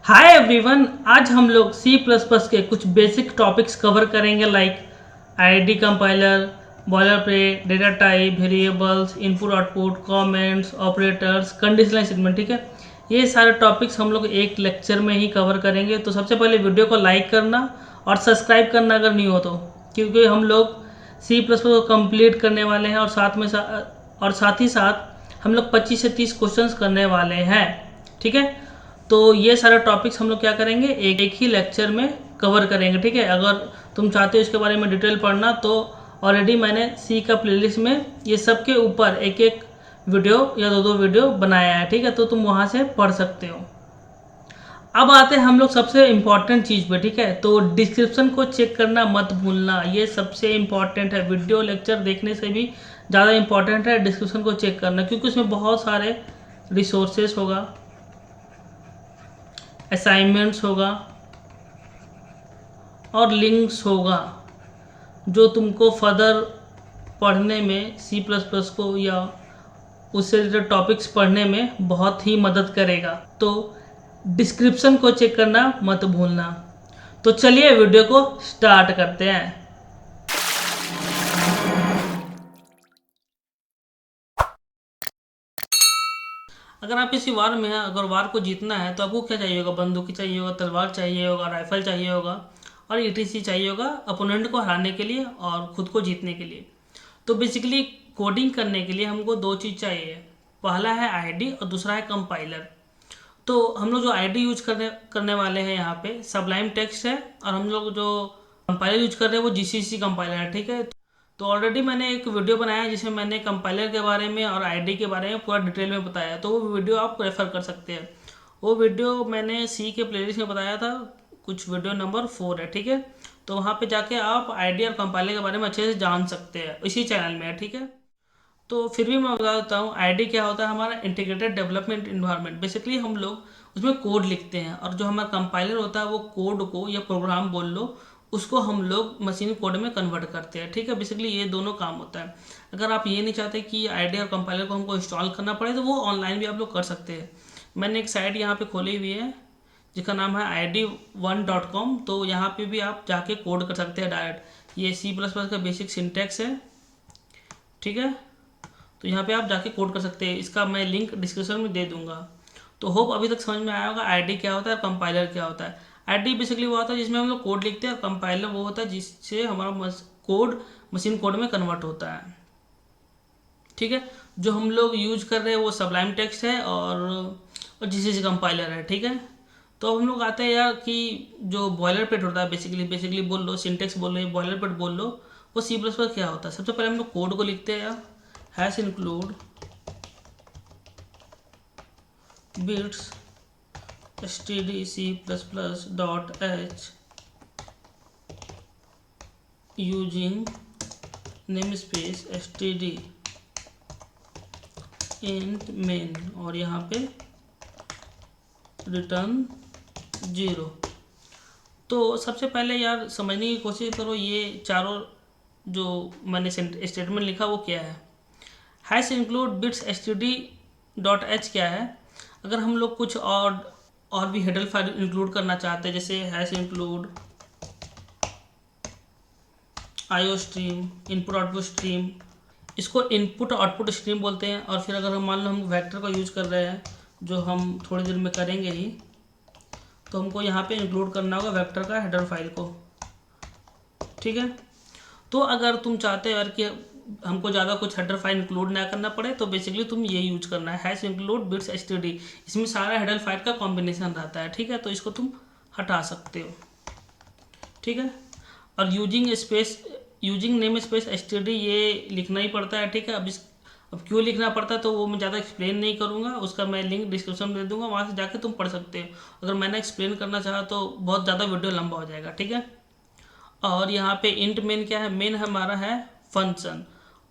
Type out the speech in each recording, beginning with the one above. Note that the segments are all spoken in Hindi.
हाय एवरीवन, आज हम लोग सी प्लस प्लस के कुछ बेसिक टॉपिक्स कवर करेंगे like ID compiler, boiler plate, data type, variables, input output, comments, operators, conditional statement. ठीक है, ये सारे टॉपिक्स हम लोग एक लेक्चर में ही कवर करेंगे। तो सबसे पहले वीडियो को लाइक करना और सब्सक्राइब करना अगर नहीं हो तो, क्योंकि हम लोग सी प्लस प्लस को कंप्लीट करने वाले हैं और साथ ही साथ हम लोग 25 से 30 क्वेश्चंस करने वाले हैं। ठीक है, तो ये सारे टॉपिक्स हम लोग क्या करेंगे, एक ही लेक्चर में कवर करेंगे। ठीक है, अगर तुम चाहते हो इसके बारे में डिटेल पढ़ना तो ऑलरेडी मैंने सी का प्लेलिस्ट में ये सब के ऊपर एक एक वीडियो या दो वीडियो बनाया है। ठीक है, तो तुम वहाँ से पढ़ सकते हो। अब आते हैं हम लोग सबसे इम्पॉर्टेंट चीज़ पे। ठीक है, तो डिस्क्रिप्शन को चेक करना मत भूलना, ये सबसे इम्पॉर्टेंट है। वीडियो लेक्चर देखने से भी ज़्यादा इम्पॉर्टेंट है डिस्क्रिप्शन को चेक करना, क्योंकि उसमें बहुत सारे रिसोर्सेज होगा, असाइनमेंट्स होगा और लिंक्स होगा जो तुमको फर्दर पढ़ने में सी प्लस प्लस को या उससे रिलेटेड टॉपिक्स पढ़ने में बहुत ही मदद करेगा। तो डिस्क्रिप्शन को चेक करना मत भूलना। तो चलिए वीडियो को स्टार्ट करते हैं। अगर आप किसी वार में हैं, अगर वार को जीतना है तो आपको क्या चाहिए होगा, बंदूक चाहिए होगा, तलवार चाहिए होगा, राइफल चाहिए होगा और ईटीसी चाहिए होगा अपोनेंट को हराने के लिए और खुद को जीतने के लिए। तो बेसिकली कोडिंग करने के लिए हमको दो चीज़ चाहिए, पहला है आईडी और दूसरा है कंपाइलर। तो हम लोग जो आईडी यूज करने वाले हैं यहाँ पे सबलाइम टेक्स्ट है, और हम लोग जो कंपाइलर यूज कर रहे हैं वो जीसीसी कंपाइलर है। ठीक है, तो ऑलरेडी मैंने एक वीडियो बनाया है जिसमें मैंने कंपाइलर के बारे में और आईडी के बारे में पूरा डिटेल में बताया, तो वो वीडियो आप रेफर कर सकते हैं। वो वीडियो मैंने सी के प्लेलिस्ट में बताया था, कुछ वीडियो नंबर 4 है। ठीक है, तो वहाँ पे जाके आप आईडी और कंपाइलर के बारे में अच्छे से जान सकते हैं, इसी चैनल में है। ठीक है, तो फिर भी मैं बता देता हूँ आईडी क्या होता है। हमारा इंटीग्रेटेड डेवलपमेंट इन्वायरमेंट, बेसिकली हम लोग उसमें कोड लिखते हैं, और जो हमारा कंपाइलर होता है वो कोड को या प्रोग्राम बोल लो उसको हम लोग मशीन कोड में कन्वर्ट करते हैं। ठीक है, बेसिकली ये दोनों काम होता है। अगर आप ये नहीं चाहते कि आईडी और कंपाइलर को हमको इंस्टॉल करना पड़े तो वो ऑनलाइन भी आप लोग कर सकते हैं। मैंने एक साइट यहाँ पे खोली हुई है जिसका नाम है id1.com, तो यहाँ पे भी आप जाके कोड कर सकते हैं डायरेक्ट। ये सी प्लस प्लस का बेसिक सिंटैक्स है। ठीक है, तो यहाँ पे आप जाके कोड कर सकते हैं, इसका मैं लिंक डिस्क्रिप्शन में दे दूंगा। तो होप अभी तक समझ में आया होगा आईडी क्या होता है और कंपाइलर क्या होता है। आईडी बेसिकली वो होता है जिसमें हम लोग कोड लिखते हैं, और कंपाइलर वो होता है जिससे हमारा कोड मशीन कोड में कन्वर्ट होता है। ठीक है, जो हम लोग यूज कर रहे हैं वो सबलाइम टेक्स्ट है और जीसीसी कंपाइलर है। ठीक है, तो अब हम लोग आते हैं यार कि जो बॉयलर पेट होता है, बेसिकली बोल लो, सिंटेक्स बोल लो, बॉयलर पेट बोल लो, वो सी प्लस प्लस क्या होता है। सबसे पहले हम लोग कोड को लिखते हैं यार, hash include bits stdc++.h using name space std int main, और यहाँ पे रिटर्न 0। तो सबसे पहले यार समझने की कोशिश करो, ये चारों जो मैंने स्टेटमेंट लिखा वो क्या है। हैश इंक्लूड बिट्स std.h क्या है। अगर हम लोग कुछ और भी हेडर फाइल इंक्लूड करना चाहते हैं, जैसे hash include IO stream, input output stream, इसको इनपुट आउटपुट स्ट्रीम बोलते हैं। और फिर अगर हम मान लो हम वेक्टर का यूज़ कर रहे हैं, जो हम थोड़ी देर में करेंगे ही, तो हमको यहाँ पे इंक्लूड करना होगा वेक्टर का हेडर फाइल को। ठीक है, तो अगर तुम चाहते हो यार कि हमको ज़्यादा कुछ हेडर फाइल इंक्लूड ना करना पड़े, तो बेसिकली तुम ये यूज करना है, हैश इंक्लूड बिट्स std। इसमें सारा हेडर फाइल का कॉम्बिनेशन रहता है। ठीक है, तो इसको तुम हटा सकते हो। ठीक है, और यूजिंग नेम स्पेस std ये लिखना ही पड़ता है। ठीक है, अब क्यों लिखना पड़ता है तो वो मैं ज़्यादा एक्सप्लेन नहीं करूँगा, उसका मैं लिंक डिस्क्रिप्शन में दे दूँगा, वहाँ से जाके तुम पढ़ सकते हो। अगर मैंने एक्सप्लेन करना चाहा तो बहुत ज़्यादा वीडियो लंबा हो जाएगा। ठीक है, और यहाँ पे इंट मेन क्या है, मेन हमारा है फंक्शन,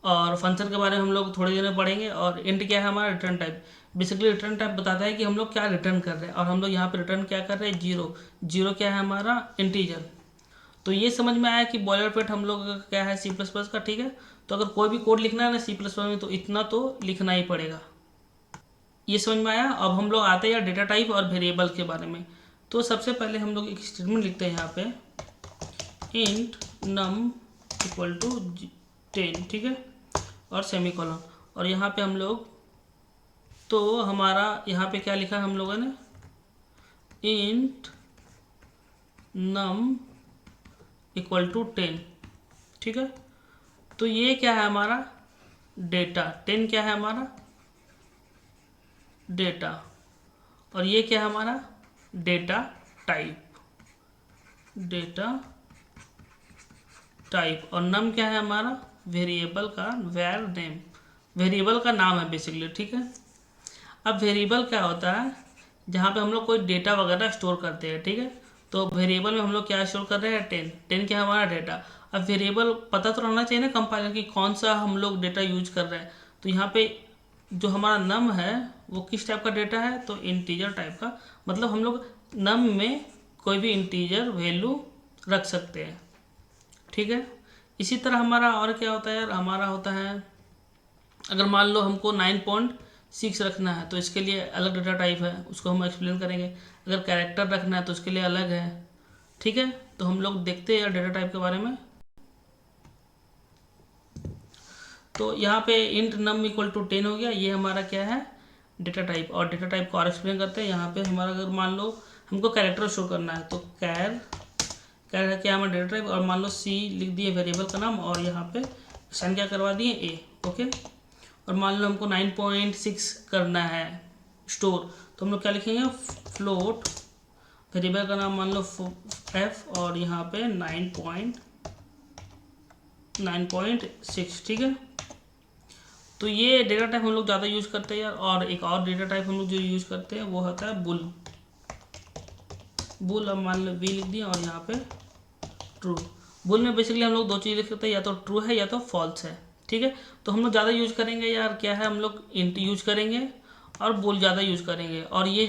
और फंक्शन के बारे में हम लोग थोड़ी देर में पढ़ेंगे। और इंट क्या है हमारा, return type. Basically return type बताता है कि हम लोग क्या रिटर्न कर रहे हैं, और हम लोग यहाँ पे रिटर्न क्या कर रहे हैं, 0 क्या है हमारा, इंटीजर। तो ये समझ में आया कि बॉयलर पेट हम लोग का क्या है सी प्लस प्लस का। ठीक है, तो अगर कोई भी कोड लिखना है ना सी प्लस प्लस में तो इतना तो लिखना ही पड़ेगा। ये समझ में आया। अब हम लोग आते हैं यार डेटा टाइप और वेरिएबल के बारे में। तो सबसे पहले हम लोग एक स्टेटमेंट लिखते हैं यहाँ पे, इंट नम इक्वल टू 10, ठीक है, और सेमीकोलन। और यहाँ पे हम लोग, तो हमारा यहाँ पे क्या लिखा है हम लोगों ने, इंट नम इक्वल टू 10, ठीक है। तो ये क्या है हमारा डेटा, 10 क्या है हमारा डेटा, और ये क्या है हमारा डेटा टाइप, और नम क्या है हमारा वेरिएबल का वैर नेम, वेरिएबल का नाम है बेसिकली, ठीक है। अब वेरिएबल क्या होता है, जहाँ पे हम लोग कोई डेटा वगैरह स्टोर करते हैं, ठीक है। तो वेरिएबल में हम लोग क्या स्टोर कर रहे हैं, 10 क्या है हमारा डेटा। अब वेरिएबल पता तो रहना चाहिए ना कंपाइलर की कौन सा हम लोग डेटा यूज कर रहे हैं। तो यहाँ पे जो हमारा नम है वो किस टाइप का डेटा है, तो इंटीजर टाइप का, मतलब हम लोग नम में कोई भी इंटीजर वैल्यू रख सकते हैं, ठीक है। इसी तरह हमारा और क्या होता है यार, हमारा होता है अगर मान लो हमको 9.6 रखना है तो इसके लिए अलग डेटा टाइप है, उसको हम एक्सप्लेन करेंगे। अगर कैरेक्टर रखना है तो उसके लिए अलग है, ठीक है। तो हम लोग देखते हैं यार डेटा टाइप के बारे में। तो यहाँ पे इंट नम इक्वल टू 10 हो गया, ये हमारा क्या है डेटा टाइप, और डेटा टाइप को और एक्सप्लेन करते हैं। यहाँ पे हमारा अगर मान लो हमको कैरेक्टर शो करना है तो कैर क्या हमारा डेटा टाइप, और मान लो सी लिख दिए वेरिएबल का नाम, और यहाँ पे साइन क्या करवा दिए ए, ओके। और मान लो हमको 9.6 करना है स्टोर, तो हम लोग क्या लिखेंगे फ्लोट, वेरिएबल का नाम मान लो एफ, और यहाँ पे 9.6, ठीक है। तो ये डेटा टाइप हम लोग ज़्यादा यूज़ करते हैं यार। और एक और डेटा टाइप हम लोग जो यूज़ करते हैं वो होता है बुल। अब मान लो वी लिख दिया और यहाँ पे ट्रू। बुल में बेसिकली हम लोग दो चीज़ लिख सकते हैं, या तो ट्रू है या तो फॉल्स है, ठीक है। तो हम लोग ज़्यादा यूज करेंगे यार क्या है, हम लोग इंट यूज करेंगे और बुल ज़्यादा यूज करेंगे, और ये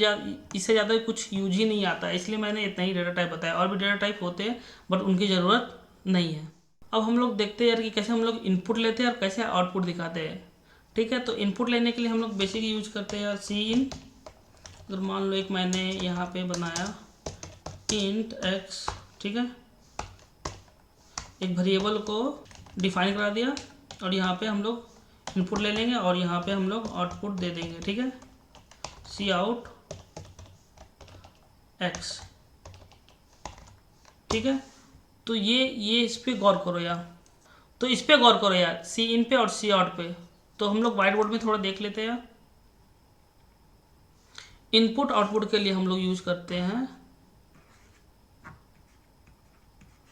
इससे ज़्यादा कुछ यूज ही नहीं आता है, इसलिए मैंने इतना ही डेटा टाइप बताया। और भी डेटा टाइप होते हैं बट उनकी ज़रूरत नहीं है। अब हम लोग देखते हैं यार कि कैसे हम लोग इनपुट लेते हैं और कैसे आउटपुट दिखाते हैं, ठीक है। तो इनपुट लेने के लिए हम लोग बेसिक यूज करते हैं यार सी इन। अगर मान लो एक मैंने यहाँ पे बनाया इंट एक्स, ठीक है, एक वेरिएबल को डिफाइन करा दिया, और यहाँ पे हम लोग इनपुट ले लेंगे और यहाँ पे हम लोग आउटपुट दे देंगे, ठीक है, सी आउट एक्स, ठीक है। तो ये इस पे गौर करो यार, तो इस पे गौर करो यार, सी इन पे और सी आउट पे। तो हम लोग व्हाइट बोर्ड में थोड़ा देख लेते हैं। इनपुट आउटपुट के लिए हम लोग यूज करते हैं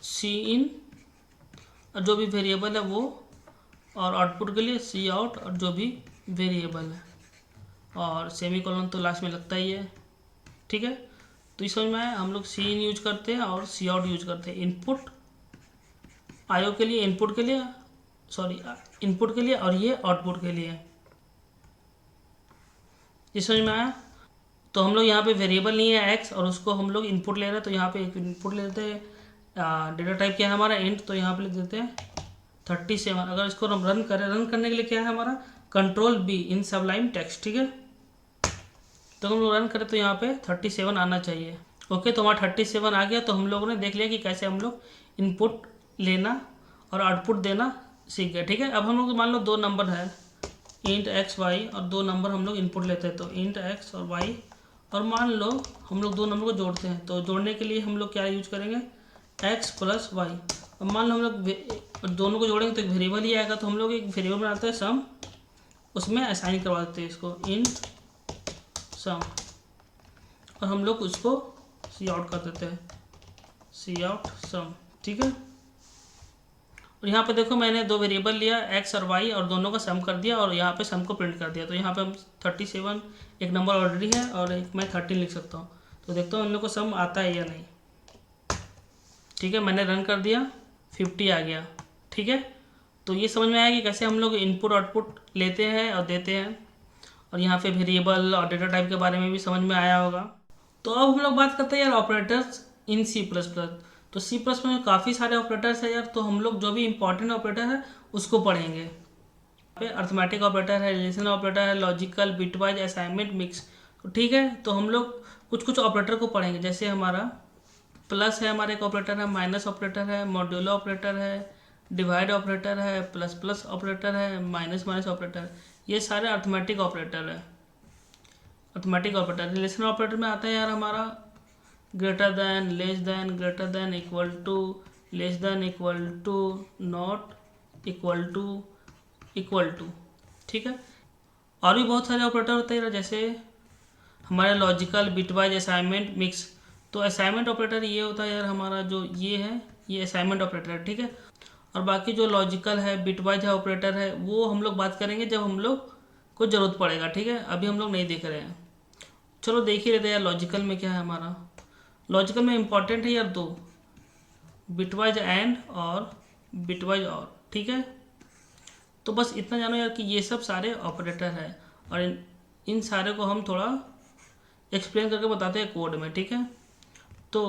सी इन और जो भी वेरिएबल है वो, और आउटपुट के लिए सी आउट और जो भी वेरिएबल है, और सेमीकोलन तो लास्ट में लगता ही है, ठीक है। तो इस समझ में हम लोग सी इन यूज करते हैं और सी आउट यूज करते हैं इनपुट आईओ के लिए, इनपुट के लिए, सॉरी इनपुट के लिए, और ये आउटपुट के लिए। इस समझ में आया। तो हम लोग यहाँ पे वेरिएबल नहीं है एक्स और उसको हम लोग इनपुट ले रहे हैं, तो यहाँ पे एक इनपुट ले लेते हैं। डेटा टाइप क्या है हमारा इंट, तो यहाँ पे लिख देते हैं 37। अगर इसको हम रन करें, रन करने के लिए क्या है हमारा control be in Sublime text, ठीक है। तो हम लोग रन करें तो यहाँ पे 37 आना चाहिए, ओके। तो हमारा 37 आ गया। तो हम लोगों ने देख लिया कि कैसे हम लोग इनपुट लेना और आउटपुट देना सीख गए, ठीक है। अब हम लोग मान लो दो नंबर है इंट एक्स वाई, और दो नंबर हम लोग इनपुट लेते हैं, तो इंट एक्स और वाई, और मान लो हम लोग दो नंबर को जोड़ते हैं। तो जोड़ने के लिए हम लोग क्या यूज करेंगे एक्स प्लस वाई। अब मान लो हम लोग दोनों को जोड़ेंगे तो एक वेरिएबल ही आएगा, तो हम लोग एक वेरिएबल बनाते हैं सम, उसमें असाइन करवा देते हैं इसको इंट सम, और हम लोग उसको सी आउट कर देते हैं सी आउट सम, ठीक है। और यहाँ पे देखो मैंने दो वेरिएबल लिया एक्स और वाई और दोनों का सम कर दिया और यहाँ पे सम को प्रिंट कर दिया। तो यहाँ पे हम 37 एक नंबर ऑलरेडी है और एक मैं 13 लिख सकता हूँ। तो देखता हूँ इन लोग को सम आता है या नहीं, ठीक है। मैंने रन कर दिया 50 आ गया, ठीक है। तो ये समझ में आया कि कैसे हम लोग इनपुट आउटपुट लेते हैं और देते हैं, और यहाँ पे वेरिएबल और डेटा टाइप के बारे में भी समझ में आया होगा। तो अब हम लोग बात करते हैं यार operators in C plus plus. तो सी प्लस में काफ़ी सारे ऑपरेटर्स है यार, तो हम लोग जो भी इंपॉर्टेंट ऑपरेटर है उसको पढ़ेंगे। यहाँ पे अर्थमेटिक ऑपरेटर है, रिलेशन ऑपरेटर है, लॉजिकल, बिटवाइज, असाइनमेंट, मिक्स, तो ठीक है। तो हम लोग कुछ कुछ ऑपरेटर को पढ़ेंगे। जैसे हमारा प्लस है, हमारा एक ऑपरेटर है, माइनस ऑपरेटर है, मॉड्यूलो ऑपरेटर है, डिवाइड ऑपरेटर है, प्लस प्लस ऑपरेटर है, माइनस माइनस ऑपरेटर है। ये सारे अर्थमेटिक ऑपरेटर है। अर्थमेटिक ऑपरेटर रिलेशनल ऑपरेटर में आता है यार हमारा greater than, less than, greater than, equal to, less than, equal to, not, equal to, equal to. ठीक है। और भी बहुत सारे ऑपरेटर होते हैं जैसे हमारे लॉजिकल, बिटवाइज, असाइनमेंट, मिक्स। तो असाइनमेंट ऑपरेटर ये होता है यार हमारा जो ये है, ये असाइनमेंट ऑपरेटर है। ठीक है। और बाकी जो लॉजिकल है, बिटवाइज है, ऑपरेटर है, वो हम लोग बात करेंगे जब हम लोग को ज़रूरत पड़ेगा। ठीक है। अभी हम लोग नहीं देख रहे हैं। चलो देख ही लेते हैं यार लॉजिकल में क्या है हमारा। लॉजिकल में इंपॉर्टेंट है यार दो, बिटवाइज एंड और बिटवाइज और। ठीक है। तो बस इतना जानो यार कि ये सब सारे ऑपरेटर है और इन सारे को हम थोड़ा एक्सप्लेन करके बताते हैं कोड में। ठीक है। तो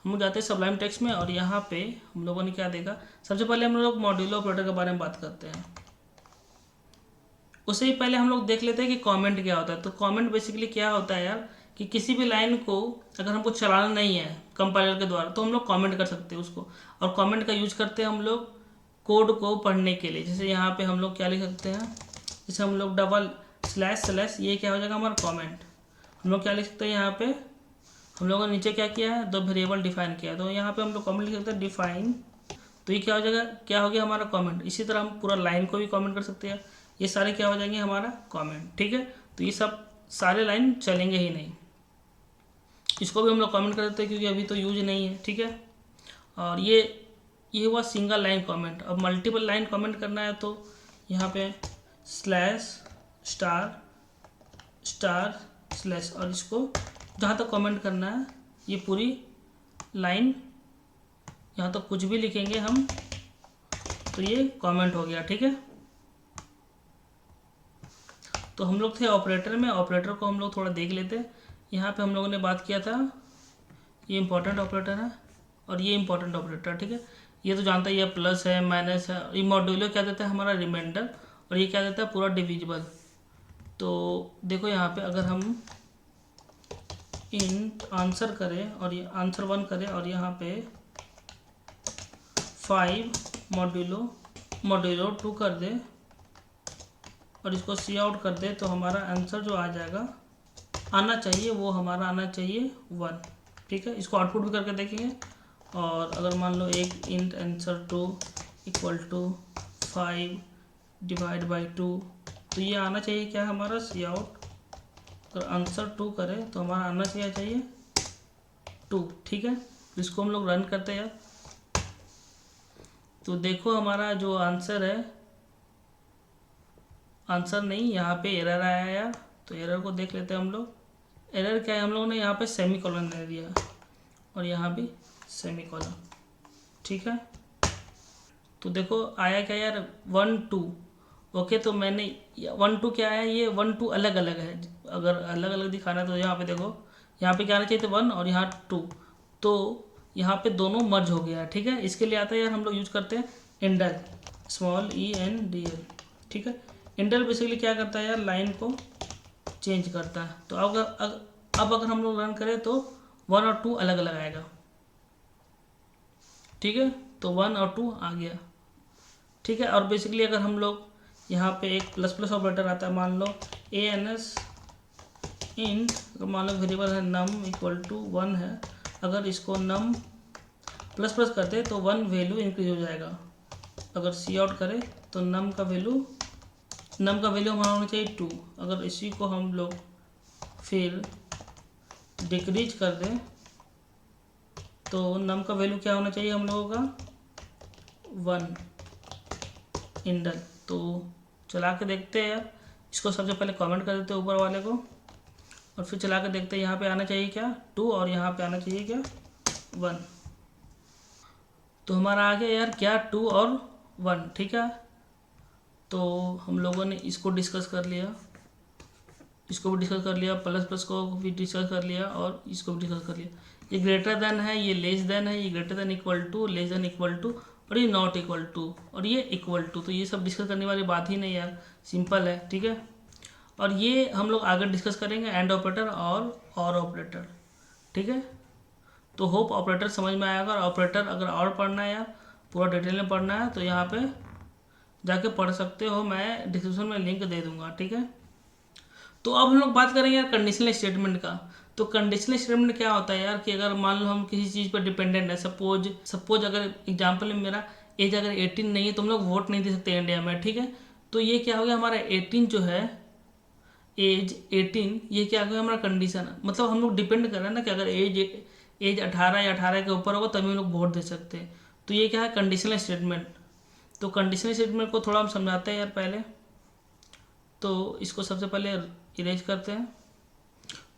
हम जाते हैं सबलाइम टेक्स्ट में और यहाँ पे हम लोगों ने क्या देखा, सबसे पहले हम लोग मॉड्यूलो ऑपरेटर के बारे में बात करते हैं। उससे ही पहले हम लोग देख लेते हैं कि कमेंट क्या होता है। तो कमेंट बेसिकली क्या होता है यार कि किसी भी लाइन को अगर हमको चलाना नहीं है कंपाइलर के द्वारा तो हम लोग कमेंट कर सकते हैं उसको। और कमेंट का यूज करते हैं हम लोग कोड को पढ़ने के लिए। जैसे यहाँ पे हम लोग क्या लिख सकते हैं, जैसे हम लोग डबल स्लैश स्लैश, ये क्या हो जाएगा हमारा कमेंट। हम लोग क्या लिख सकते हैं यहाँ पे, हम लोगों ने नीचे क्या किया है, दो वेरिएबल डिफाइन किया, तो यहाँ पे हम लोग कमेंट लिख सकते हैं डिफाइन। तो ये क्या हो जाएगा, क्या हो गया हमारा कमेंट। इसी तरह हम पूरा लाइन को भी कमेंट कर सकते हैं। ये सारे क्या हो जाएंगे हमारा कमेंट। ठीक है। तो ये सब सारे लाइन चलेंगे ही नहीं, इसको भी हम लोग कमेंट कर देते हैं क्योंकि अभी तो यूज नहीं है। ठीक है। और ये हुआ सिंगल लाइन कमेंट। अब मल्टीपल लाइन कमेंट करना है तो यहाँ पे स्लैश स्टार स्टार स्लैश, और इसको जहाँ तक कमेंट करना है ये पूरी लाइन, यहाँ तक कुछ भी लिखेंगे हम तो ये कमेंट हो गया। ठीक है। तो हम लोग थे ऑपरेटर में, ऑपरेटर को हम लोग थोड़ा देख लेते हैं। यहाँ पे हम लोगों ने बात किया था ये इंपॉर्टेंट ऑपरेटर है और ये इंपॉर्टेंट ऑपरेटर। ठीक है। ये तो जानता है ये प्लस है, माइनस है। ये मॉड्यूलो क्या देता है हमारा रिमाइंडर, और ये क्या देता है पूरा डिविजिबल। तो देखो यहाँ पे अगर हम इन आंसर करें और ये आंसर 1 करें और यहाँ पे 5 मॉड्यूलो 2 कर दे और इसको सी आउट कर दे तो हमारा आंसर जो आ जाएगा आना चाहिए वो हमारा आना चाहिए 1। ठीक है। इसको आउटपुट भी करके देखेंगे। और अगर मान लो एक int answer 2 equal to 5 divide by 2, तो ये आना चाहिए क्या हमारा सी आउट। अगर आंसर 2 करें तो हमारा आना चाहिए 2। ठीक है। इसको हम लोग रन करते हैं। तो देखो हमारा जो आंसर है, आंसर नहीं, यहाँ पे एरर आया यार। तो एरर को देख लेते हैं हम लोग। एरर क्या है, हम लोगों ने यहाँ पे सेमी कॉलन दे दिया और यहाँ भी सेमी कॉलन। ठीक है। तो देखो आया क्या यार 1 2। ओके। तो मैंने 1 2 क्या आया, ये 1 2 अलग अलग है। अगर अलग अलग दिखाना है तो यहाँ पे देखो, यहाँ पे क्या आना चाहिए था 1 और यहाँ 2, तो यहाँ पे दोनों मर्ज हो गया। ठीक है। इसके लिए आता है यार हम लोग यूज करते हैं इंडल, स्मॉल ENDL। ठीक है। इंडल बेसिकली क्या करता है यार, लाइन को चेंज करता है। तो अब अगर हम लोग रन करें तो 1 और 2 अलग अलग आएगा। ठीक है। तो 1 और 2 आ गया। ठीक है। और बेसिकली अगर हम लोग यहाँ पे एक प्लस प्लस ऑपरेटर आता है, मान लो ANS इंट, मान लो वेरिएबल है नम इक्वल टू 1 है, अगर इसको नम प्लस प्लस करते तो 1 वैल्यू इंक्रीज हो जाएगा। अगर सी आउट करें तो नम का वैल्यू हमारा होना चाहिए 2। अगर इसी को हम लोग फिर डिक्रीज कर दें तो नम का वैल्यू क्या होना चाहिए हम लोगों का 1 इंडल। तो चला के देखते हैं यार, इसको सबसे पहले कमेंट कर देते हैं ऊपर वाले को और फिर चला के देखते हैं। यहाँ पे आना चाहिए क्या 2 और यहाँ पे आना चाहिए क्या 1। तो हमारा आ गया यार क्या 2 और 1। ठीक है। तो हम लोगों ने इसको डिस्कस कर लिया, इसको भी डिस्कस कर लिया, प्लस प्लस को भी डिस्कस कर लिया और इसको भी डिस्कस कर लिया। ये ग्रेटर देन है, ये लेस देन है, ये greater than equal to, less than equal to, और ये नॉट इक्वल टू, और ये इक्वल टू। तो ये सब डिस्कस करने वाली बात ही नहीं यार, सिंपल है। ठीक है। और ये हम लोग आगे डिस्कस करेंगे एंड ऑपरेटर और ऑपरेटर, ठीक है। तो होप ऑपरेटर समझ में आएगा। और ऑपरेटर अगर और पढ़ना है या पूरा डिटेल में पढ़ना है तो यहाँ पे जाके पढ़ सकते हो, मैं डिस्क्रिप्शन में लिंक दे दूँगा, ठीक है। तो अब हम लोग बात करेंगे यार कंडीशनल स्टेटमेंट का। तो कंडीशनल स्टेटमेंट क्या होता है यार कि अगर मान लो हम किसी चीज़ पर डिपेंडेंट है, सपोज अगर एग्जाम्पल में मेरा एज अगर 18 नहीं है तो हम लोग वोट नहीं दे सकते इंडिया में, ठीक है। तो ये क्या हो गया हमारा 18 जो है, एज 18, ये क्या हो गया हमारा कंडीशन, मतलब हम लोग डिपेंड कर रहे हैं ना कि अगर एज 18 या 18 के ऊपर होगा तभी हम लोग वोट दे सकते हैं। तो ये क्या है कंडीशनल स्टेटमेंट। तो कंडीशनल स्टेटमेंट को थोड़ा हम समझाते हैं यार पहले। तो इसको सबसे पहले इरेज करते हैं।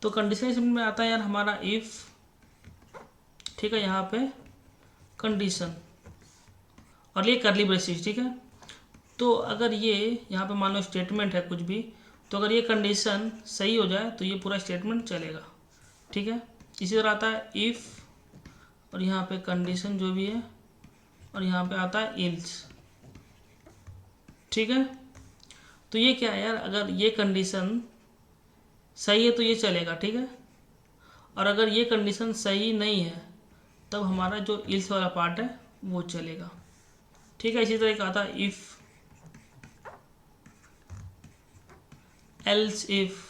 तो कंडीशनल स्टेटमेंट में आता है यार हमारा इफ़, ठीक है, यहाँ पे कंडीशन और ये करली ब्रेसेस, ठीक है। तो अगर ये यहाँ पे मान लो स्टेटमेंट है कुछ भी, तो अगर ये कंडीशन सही हो जाए तो ये पूरा स्टेटमेंट चलेगा, ठीक है। इसी तरह आता है इफ़ और यहाँ पे कंडीशन जो भी है और यहाँ पे आता है इल्स, ठीक है। तो ये क्या है यार, अगर ये कंडीशन सही है तो ये चलेगा, ठीक है। और अगर ये कंडीशन सही नहीं है तब हमारा जो इल्स वाला पार्ट है वो चलेगा, ठीक है। इसी तरह का आता है इफ़, एल्स इफ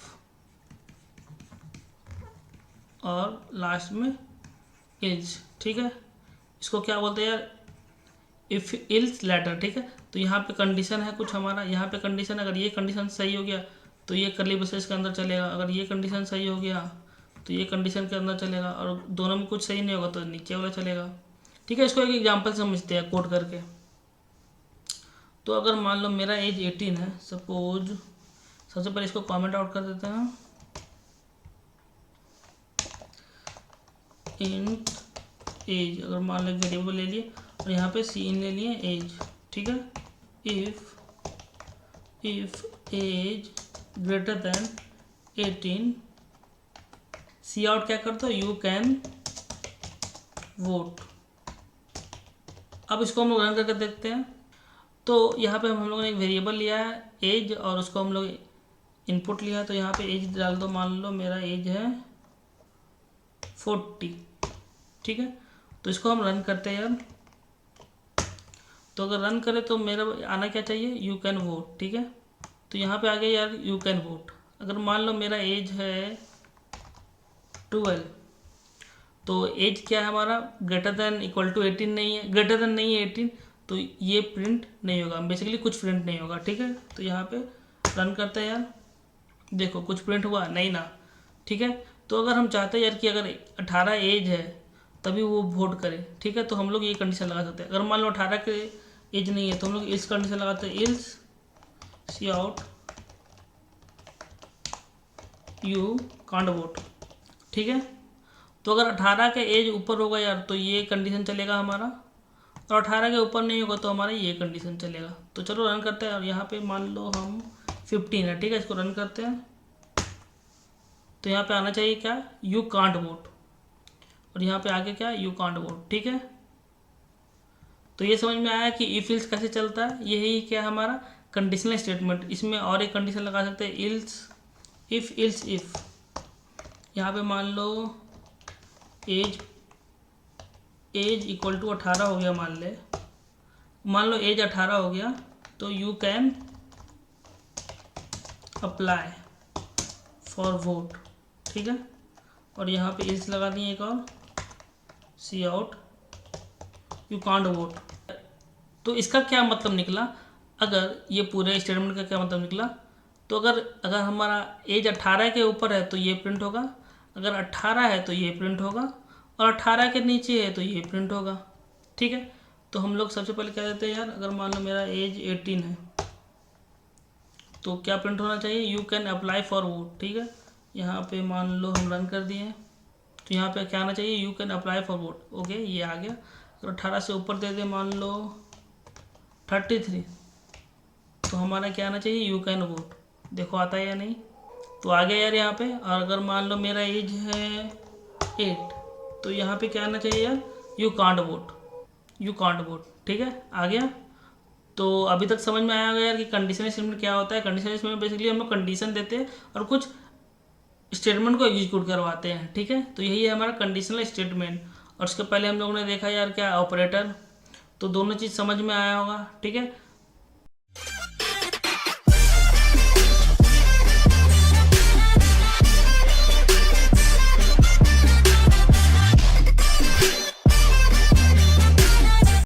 और लास्ट में इल्स, ठीक है। इसको क्या बोलते हैं यार, इफ़ इल्स लेटर, ठीक है। तो यहाँ पे कंडीशन है कुछ हमारा, यहाँ पे कंडीशन, अगर ये कंडीशन सही हो गया तो ये करली ब्रेसेस के अंदर चलेगा, अगर ये कंडीशन सही हो गया तो ये कंडीशन के अंदर चलेगा, और दोनों में कुछ सही नहीं होगा तो नीचे वाला चलेगा, ठीक है। इसको एक एग्जांपल समझते हैं कोड करके। तो अगर मान लो मेरा एज 18 है सपोज, सबसे पहले इसको कमेंट आउट कर देते हैं, इंट एज, अगर मान लो वेरिएबल ले लिए और यहाँ पे सी इन ले लिए एज, ठीक है। If age greater than 18, C out क्या करते हो, यू कैन वोट। अब इसको हम लोग रन करके देखते हैं। तो यहाँ पे हम लोगों ने एक वेरिएबल लिया है एज और उसको हम लोग इनपुट लिया है। तो यहाँ पे एज डाल दो, मान लो मेरा एज है 40, ठीक है। तो इसको हम रन करते हैं यार। तो अगर रन करें तो मेरा आना क्या चाहिए, यू कैन वोट, ठीक है। तो यहाँ पे आ गया यार यू कैन वोट। अगर मान लो मेरा एज है 12, तो एज क्या है हमारा, ग्रेटर देन इक्वल टू 18 नहीं है, ग्रेटर देन नहीं है 18, तो ये प्रिंट नहीं होगा, बेसिकली कुछ प्रिंट नहीं होगा, ठीक है। तो यहाँ पे रन करते हैं यार, देखो कुछ प्रिंट हुआ नहीं ना, ठीक है। तो अगर हम चाहते हैं यार कि अगर 18 एज है तभी वो वोट करे, ठीक है, तो हम लोग ये कंडीशन लगा सकते हैं। अगर मान लो 18 के एज नहीं है तो हम लोग इल्स कंडीशन लगाते हैं, else C out you can't vote, ठीक है। तो अगर 18 के एज ऊपर होगा यार तो ये कंडीशन चलेगा हमारा, और 18 के ऊपर नहीं होगा तो हमारा ये कंडीशन चलेगा। तो चलो रन करते हैं। और यहाँ पे मान लो हम 15 है, ठीक है, इसको रन करते हैं। तो यहाँ पे आना चाहिए क्या, यू कांट वोट, और यहाँ पे आगे क्या, यू कांट वोट, ठीक है। तो ये समझ में आया कि इफ इल्स कैसे चलता है, यही क्या हमारा कंडीशनल स्टेटमेंट। इसमें और एक कंडीशन लगा सकते हैं, इल्स इफ यहाँ पे मान लो एज इक्वल टू 18 हो गया, मान लो एज 18 हो गया तो you can apply for vote, ठीक है। और यहाँ पे इल्स लगा दिए एक और, सी आउट यू कांट वोट। तो इसका क्या मतलब निकला, अगर ये पूरे स्टेटमेंट का क्या मतलब निकला, तो अगर हमारा एज 18 के ऊपर है तो ये प्रिंट होगा, अगर 18 है तो ये प्रिंट होगा, और 18 के नीचे है तो ये प्रिंट होगा, ठीक है। तो हम लोग सबसे पहले क्या देते हैं यार, अगर मान लो मेरा एज 18 है तो क्या प्रिंट होना चाहिए, you can apply for vote, ठीक है। यहाँ पे मान लो हम रन कर दिए तो यहाँ पे क्या आना चाहिए, you can apply for vote, okay, ये आ गया। अगर 18 से ऊपर दे दे मान लो 33, तो हमारा क्या आना चाहिए, यू कैन वोट। देखो आता है या नहीं, तो आ गया यार यहाँ पे। और अगर मान लो मेरा एज है 8, तो यहाँ पे क्या आना चाहिए यार, यू कांट वोट, ठीक है, आ गया। तो अभी तक समझ में आया होगा यार कि कंडीशनल स्टेटमेंट क्या होता है। कंडीशनल स्टेटमेंट बेसिकली हम लोग कंडीशन देते हैं और कुछ स्टेटमेंट को एग्जीक्यूट करवाते हैं, ठीक है। तो यही है हमारा कंडीशनल स्टेटमेंट। और उसके पहले हम लोगों ने देखा यार क्या ऑपरेटर, तो दोनों चीज़ समझ में आया होगा, ठीक है।